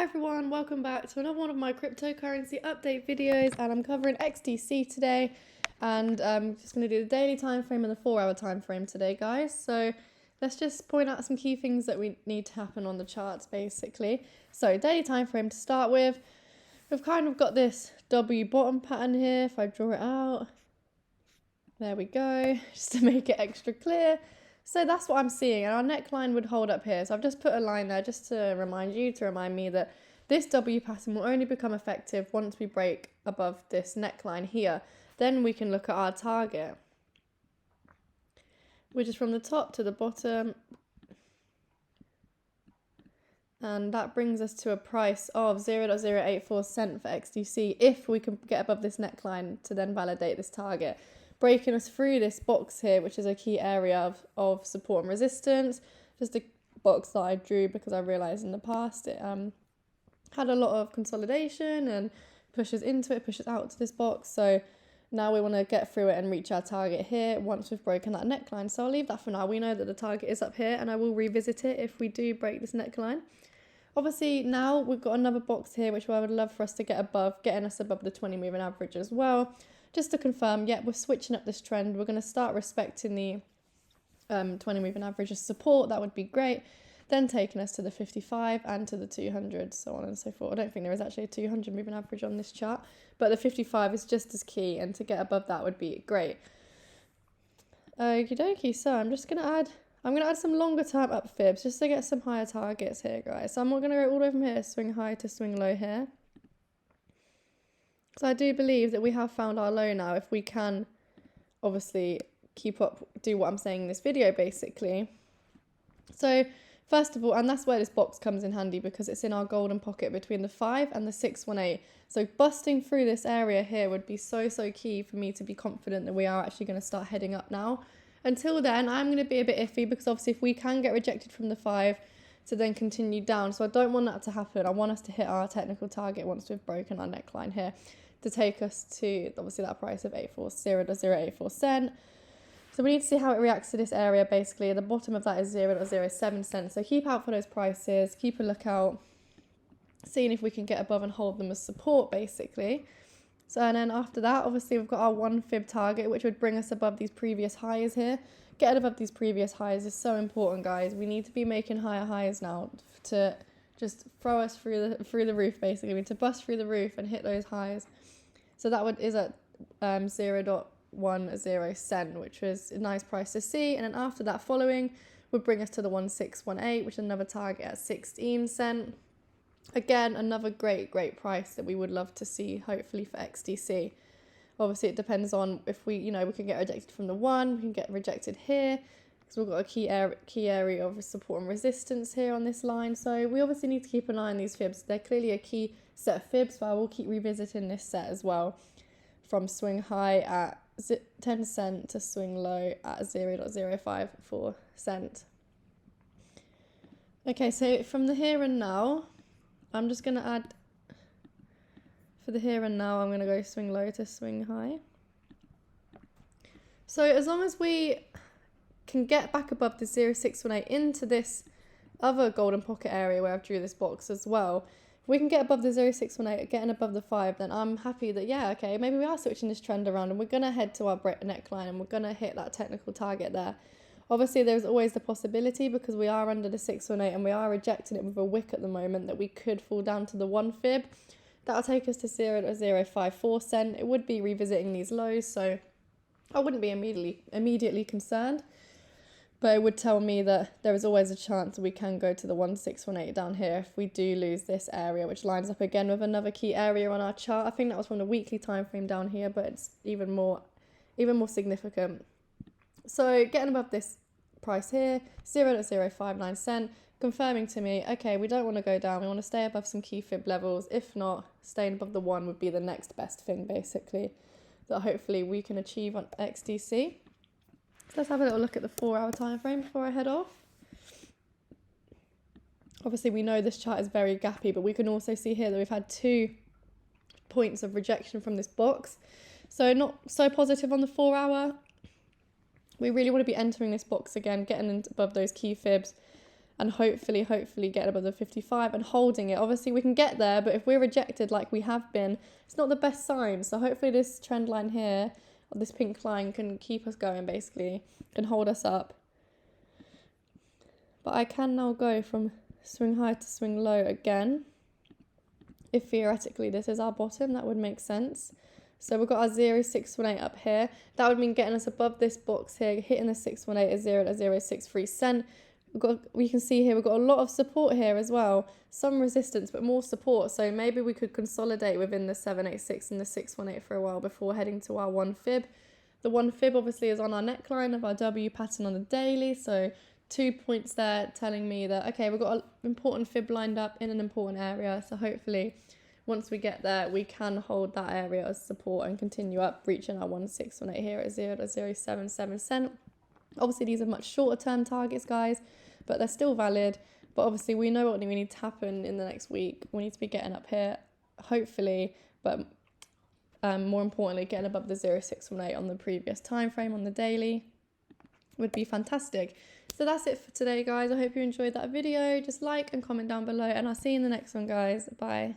Hi everyone, welcome back to another one of my cryptocurrency update videos, and I'm covering XDC today, and I'm just going to do the daily time frame and the 4-hour time frame today, guys. So let's just point out some key things that we need to happen on the charts basically. So daily time frame to start with, we've kind of got this W bottom pattern here. If I draw it out, there we go, just to make it extra clear. So that's what I'm seeing, and our neckline would hold up here. So I've just put a line there just to remind me that this W pattern will only become effective once we break above this neckline here. Then we can look at our target, which is from the top to the bottom. And that brings us to a price of 0.084 cent for XDC if we can get above this neckline to then validate this target, breaking us through this box here, which is a key area of support and resistance. Just a box that I drew because I realised in the past it had a lot of consolidation and pushes into it, pushes out to this box. So now we want to get through it and reach our target here once we've broken that neckline. So I'll leave that for now. We know that the target is up here, and I will revisit it if we do break this neckline. Obviously, now we've got another box here, which I would love for us to get above, getting us above the 20 moving average as well. Just to confirm, yeah, we're switching up this trend. We're going to start respecting the 20 moving average as support. That would be great. Then taking us to the 55 and to the 200, so on and so forth. I don't think there is actually a 200 moving average on this chart, but the 55 is just as key, and to get above that would be great. Okie dokie, so I'm going to add some longer term up fibs just to get some higher targets here, guys. So I'm going to go all the way from here, swing high to swing low here. So I do believe that we have found our low now, if we can obviously do what I'm saying in this video basically. So first of all, and that's where this box comes in handy because it's in our golden pocket between the 5 and the 618. So busting through this area here would be so key for me to be confident that we are actually going to start heading up now. Until then, I'm going to be a bit iffy because obviously if we can get rejected from the 5 to then continue down, so I don't want that to happen. I want us to hit our technical target once we've broken our neckline here to take us to obviously that price of 0.084 cent. So we need to see how it reacts to this area basically. At the bottom of that is 0.07 cent. So keep out for those prices, keep a lookout, seeing if we can get above and hold them as support basically. So and then after that, obviously we've got our 1 fib target, which would bring us above these previous highs here. Getting above these previous highs is so important, guys. We need to be making higher highs now to just throw us through the roof basically. We need to bust through the roof and hit those highs. So that is at 0.10 cent, which was a nice price to see. And then after that, following would bring us to the 1618, which is another target at 16 cent. Again, another great price that we would love to see, hopefully, for XDC. Obviously, it depends on if we can get rejected from the 1, we can get rejected here, because we've got a key area of support and resistance here on this line. So we obviously need to keep an eye on these fibs. They're clearly a key set of fibs, so I will keep revisiting this set as well, from swing high at 10 cent to swing low at 0.054 cent. Okay, so from the here and now, I'm just going to add, for the here and now, I'm going to go swing low to swing high. So as long as we can get back above the 0.618 into this other golden pocket area where I've drew this box as well, if we can get above the 0.618, getting above the 5, then I'm happy that, yeah, okay, maybe we are switching this trend around and we're going to head to our neckline and we're going to hit that technical target there. Obviously, there's always the possibility, because we are under the 618 and we are rejecting it with a wick at the moment, that we could fall down to the 1 fib. That'll take us to 0.054 cent. It would be revisiting these lows, so I wouldn't be immediately concerned. But it would tell me that there is always a chance we can go to the 1618 down here if we do lose this area, which lines up again with another key area on our chart. I think that was from the weekly time frame down here, but it's even more significant. So getting above this price here, 0.059 cent, confirming to me, okay, we don't want to go down, we want to stay above some key fib levels. If not, staying above the 1 would be the next best thing basically that hopefully we can achieve on XDC. So let's have a little look at the 4-hour time frame before I head off. Obviously we know this chart is very gappy, but we can also see here that we've had 2 points of rejection from this box. So not so positive on the 4-hour. We really want to be entering this box again, getting above those key fibs, and hopefully get above the 55 and holding it. Obviously we can get there, but if we're rejected like we have been, it's not the best sign. So hopefully this trend line here, or this pink line, can keep us going, basically, can hold us up. But I can now go from swing high to swing low again. If theoretically this is our bottom, that would make sense. So we've got our 0.618 up here. That would mean getting us above this box here, hitting the 618 is 0.063 cent. We can see here we've got a lot of support here as well. Some resistance, but more support. So maybe we could consolidate within the 786 and the 618 for a while before heading to our 1 fib. The 1 fib obviously is on our neckline of our W pattern on the daily. So 2 points there telling me that, okay, we've got an important fib lined up in an important area. So hopefully once we get there, we can hold that area as support and continue up, reaching our 1.618 here at 0.077 cent. Obviously, these are much shorter term targets, guys, but they're still valid. But obviously, we know what we need to happen in the next week. We need to be getting up here, hopefully, but more importantly, getting above the 0.618 on the previous time frame on the daily would be fantastic. So that's it for today, guys. I hope you enjoyed that video. Just like and comment down below, and I'll see you in the next one, guys. Bye.